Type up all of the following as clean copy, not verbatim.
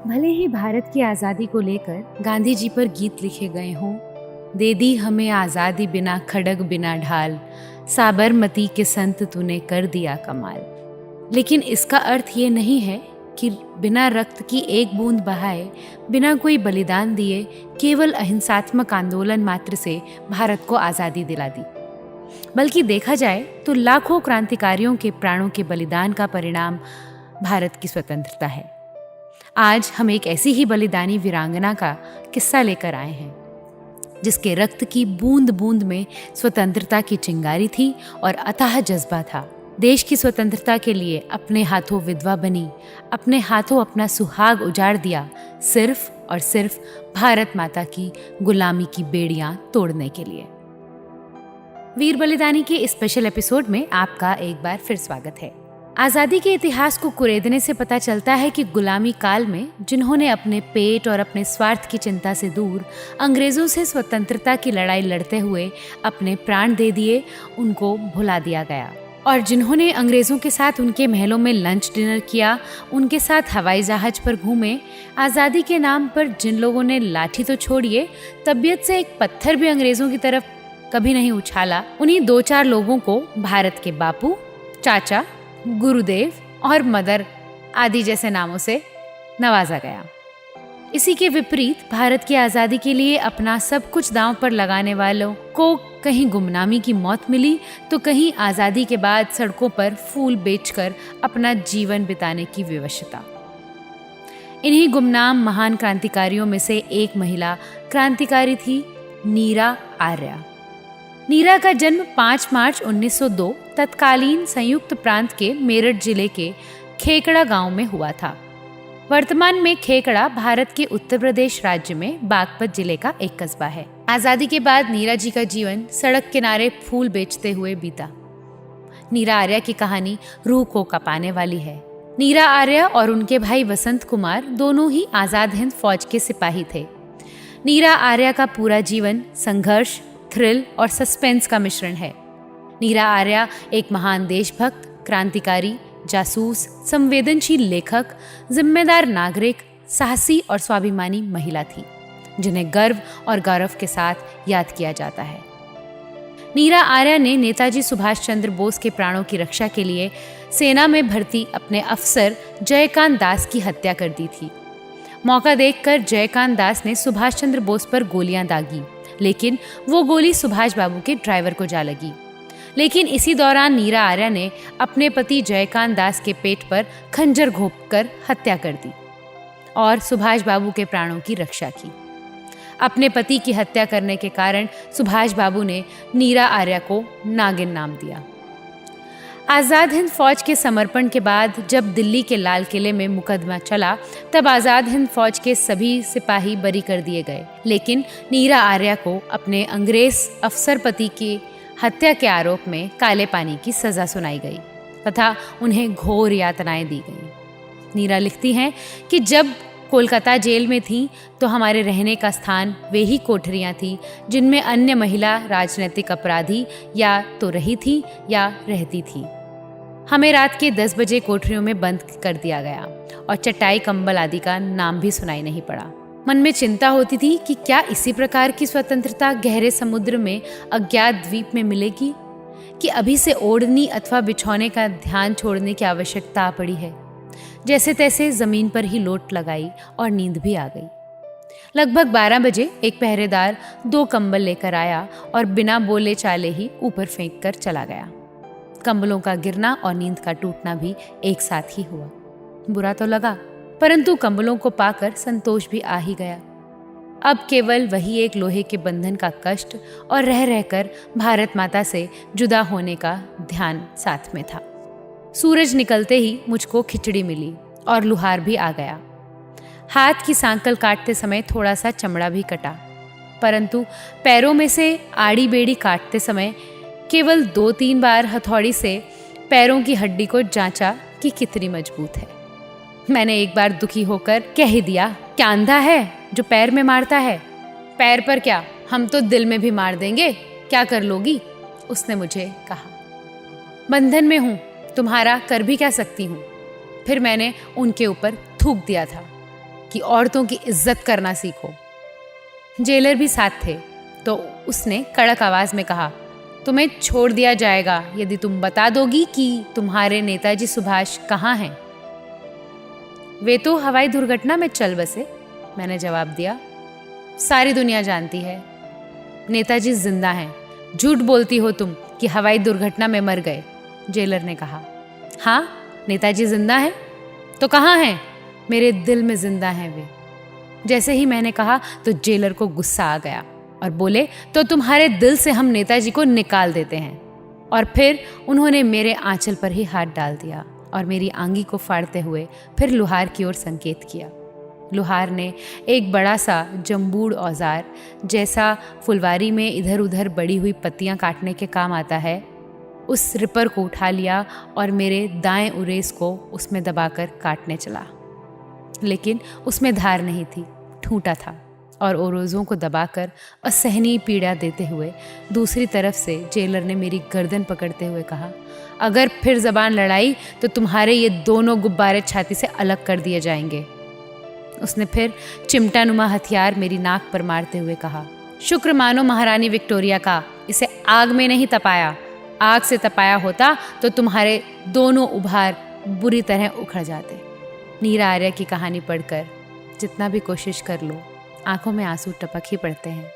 भले ही भारत की आज़ादी को लेकर गांधी जी पर गीत लिखे गए हों, दे दी हमें आज़ादी बिना खड़ग बिना ढाल, साबरमती के संत तूने कर दिया कमाल। लेकिन इसका अर्थ ये नहीं है कि बिना रक्त की एक बूंद बहाए, बिना कोई बलिदान दिए, केवल अहिंसात्मक आंदोलन मात्र से भारत को आज़ादी दिला दी। बल्कि देखा जाए तो लाखों क्रांतिकारियों के प्राणों के बलिदान का परिणाम भारत की स्वतंत्रता है। आज हम एक ऐसी ही बलिदानी वीरांगना का किस्सा लेकर आए हैं, जिसके रक्त की बूंद बूंद में स्वतंत्रता की चिंगारी थी और अथाह जज्बा था। देश की स्वतंत्रता के लिए अपने हाथों विधवा बनी, अपने हाथों अपना सुहाग उजाड़ दिया, सिर्फ और सिर्फ भारत माता की गुलामी की बेड़ियां तोड़ने के लिए। वीर बलिदानी के इस स्पेशल एपिसोड में आपका एक बार फिर स्वागत है। आज़ादी के इतिहास को कुरेदने से पता चलता है कि गुलामी काल में जिन्होंने अपने पेट और अपने स्वार्थ की चिंता से दूर अंग्रेजों से स्वतंत्रता की लड़ाई लड़ते हुए अपने प्राण दे दिए, उनको भुला दिया गया। और जिन्होंने अंग्रेजों के साथ उनके महलों में लंच डिनर किया, उनके साथ हवाई जहाज पर घूमे, आज़ादी के नाम पर जिन लोगों ने लाठी तो छोड़िए, तबीयत से एक पत्थर भी अंग्रेजों की तरफ कभी नहीं उछाला, उन्हीं दो चार लोगों को भारत के बापू, चाचा, गुरुदेव और मदर आदि जैसे नामों से नवाजा गया। इसी के विपरीत भारत की आज़ादी के लिए अपना सब कुछ दांव पर लगाने वालों को कहीं गुमनामी की मौत मिली, तो कहीं आज़ादी के बाद सड़कों पर फूल बेचकर अपना जीवन बिताने की विवशता। इन्हीं गुमनाम महान क्रांतिकारियों में से एक महिला क्रांतिकारी थी नीरा आर्या। नीरा का जन्म 5 मार्च 1902 तत्कालीन संयुक्त प्रांत के मेरठ जिले के खेकड़ा गांव में हुआ था। वर्तमान में खेकड़ा भारत के उत्तर प्रदेश राज्य में बागपत जिले का एक कस्बा है। आज़ादी के बाद नीरा जी का जीवन सड़क किनारे फूल बेचते हुए बीता। नीरा आर्या की कहानी रूह को कपाने वाली है। नीरा आर्या और उनके भाई वसंत कुमार दोनों ही आज़ाद हिंद फौज के सिपाही थे। नीरा आर्या का पूरा जीवन संघर्ष, थ्रिल और सस्पेंस का मिश्रण है। नीरा आर्या एक महान देशभक्त, क्रांतिकारी, जासूस, संवेदनशील लेखक, जिम्मेदार नागरिक, साहसी और स्वाभिमानी महिला थी, जिन्हें गर्व और गौरव के साथ याद किया जाता है। नीरा आर्या ने नेताजी सुभाष चंद्र बोस के प्राणों की रक्षा के लिए सेना में भर्ती अपने अफसर जयकांत दास की हत्या कर दी थी। मौका देखकर जयकांत दास ने सुभाष चंद्र बोस पर गोलियां दागी, लेकिन वो गोली सुभाष बाबू के ड्राइवर को जा लगी। लेकिन इसी दौरान नीरा आर्या ने अपने पति जयकांत दास के पेट पर खंजर घोंपकर हत्या कर दी और सुभाष बाबू के प्राणों की रक्षा की। अपने पति की हत्या करने के कारण सुभाष बाबू ने नीरा आर्या को नागिन नाम दिया। आज़ाद हिंद फौज के समर्पण के बाद जब दिल्ली के लाल किले में मुकदमा चला, तब आज़ाद हिंद फौज के सभी सिपाही बरी कर दिए गए, लेकिन नीरा आर्या को अपने अंग्रेज अफसर पति की हत्या के आरोप में काले पानी की सजा सुनाई गई तथा उन्हें घोर यातनाएं दी गईं। नीरा लिखती हैं कि जब कोलकाता जेल में थी तो हमारे रहने का स्थान वे ही कोठरियाँ थीं जिनमें अन्य महिला राजनीतिक अपराधी या तो रही थी या रहती थी। हमें रात के 10 बजे कोठरियों में बंद कर दिया गया और चटाई कंबल आदि का नाम भी सुनाई नहीं पड़ा। मन में चिंता होती थी कि क्या इसी प्रकार की स्वतंत्रता गहरे समुद्र में अज्ञात द्वीप में मिलेगी, कि अभी से ओढ़नी अथवा बिछौने का ध्यान छोड़ने की आवश्यकता आ पड़ी है। जैसे तैसे जमीन पर ही लोट लगाई और नींद भी आ गई। लगभग 12 बजे एक पहरेदार 2 कंबल लेकर आया और बिना बोले चाले ही ऊपर फेंक कर चला गया। कंबलों का गिरना और नींद का टूटना भी एक साथ ही हुआ। बुरा तो लगा, परंतु कंबलों को पाकर संतोष भी आ ही गया। अब केवल वही एक लोहे के बंधन का कष्ट और रह रहकर भारत माता से जुदा होने का ध्यान साथ में था। सूरज निकलते ही मुझको खिचड़ी मिली और लुहार भी आ गया। हाथ की सांकल काटते समय थोड़ा सा चमड़ा भी कटा, परंतु पैरों में से आड़ी बेड़ी काटते समय केवल 2-3 बार हथौड़ी से पैरों की हड्डी को जांचा कि कितनी मजबूत है। मैंने एक बार दुखी होकर कह ही दिया, क्या अंधा है जो पैर में मारता है? पैर पर क्या, हम तो दिल में भी मार देंगे, क्या कर लोगी? उसने मुझे कहा। बंधन में हूँ, तुम्हारा कर भी क्या सकती हूँ। फिर मैंने उनके ऊपर थूक दिया था। कि औरतों की इज्जत करना सीखो। जेलर भी साथ थे तो उसने कड़क आवाज में कहा, तुम्हें छोड़ दिया जाएगा यदि तुम बता दोगी कि तुम्हारे नेताजी सुभाष कहाँ हैं। वे तो हवाई दुर्घटना में चल बसे, मैंने जवाब दिया। सारी दुनिया जानती है नेताजी जिंदा हैं। झूठ बोलती हो तुम कि हवाई दुर्घटना में मर गए, जेलर ने कहा। हाँ, नेताजी जिंदा हैं। तो कहाँ हैं? मेरे दिल में जिंदा हैं वे। जैसे ही मैंने कहा तो जेलर को गुस्सा आ गया और बोले, तो तुम्हारे दिल से हम नेताजी को निकाल देते हैं। और फिर उन्होंने मेरे आंचल पर ही हाथ डाल दिया और मेरी आंगी को फाड़ते हुए फिर लुहार की ओर संकेत किया। लुहार ने एक बड़ा सा जंबूड़ औजार, जैसा फुलवारी में इधर उधर बड़ी हुई पत्तियां काटने के काम आता है, उस रिपर को उठा लिया और मेरे दाएं उरेस को उसमें दबाकर काटने चला। लेकिन उसमें धार नहीं थी, ठूंठा था और ओरोज़ों को दबाकर असहनीय पीड़ा देते हुए दूसरी तरफ से जेलर ने मेरी गर्दन पकड़ते हुए कहा, अगर फिर जबान लड़ाई तो तुम्हारे ये दोनों गुब्बारे छाती से अलग कर दिए जाएंगे। उसने फिर चिमटानुमा हथियार मेरी नाक पर मारते हुए कहा, शुक्र मानो महारानी विक्टोरिया का, इसे आग में नहीं तपाया। आग से तपाया होता तो तुम्हारे दोनों उभार बुरी तरह उखड़ जाते। नीरा आर्या की कहानी पढ़कर जितना भी कोशिश कर लो, आंखों में आंसू टपक ही पड़ते हैं,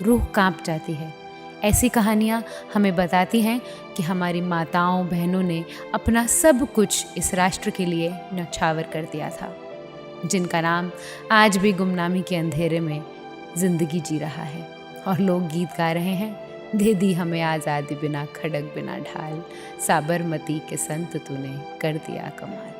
रूह कांप जाती है। ऐसी कहानियाँ हमें बताती हैं कि हमारी माताओं बहनों ने अपना सब कुछ इस राष्ट्र के लिए न्यौछावर कर दिया था, जिनका नाम आज भी गुमनामी के अंधेरे में जिंदगी जी रहा है। और लोग गीत गा रहे हैं, दे दी हमें आज़ादी बिना खड़क बिना ढाल, साबरमती के संत तूने कर दिया कमाल।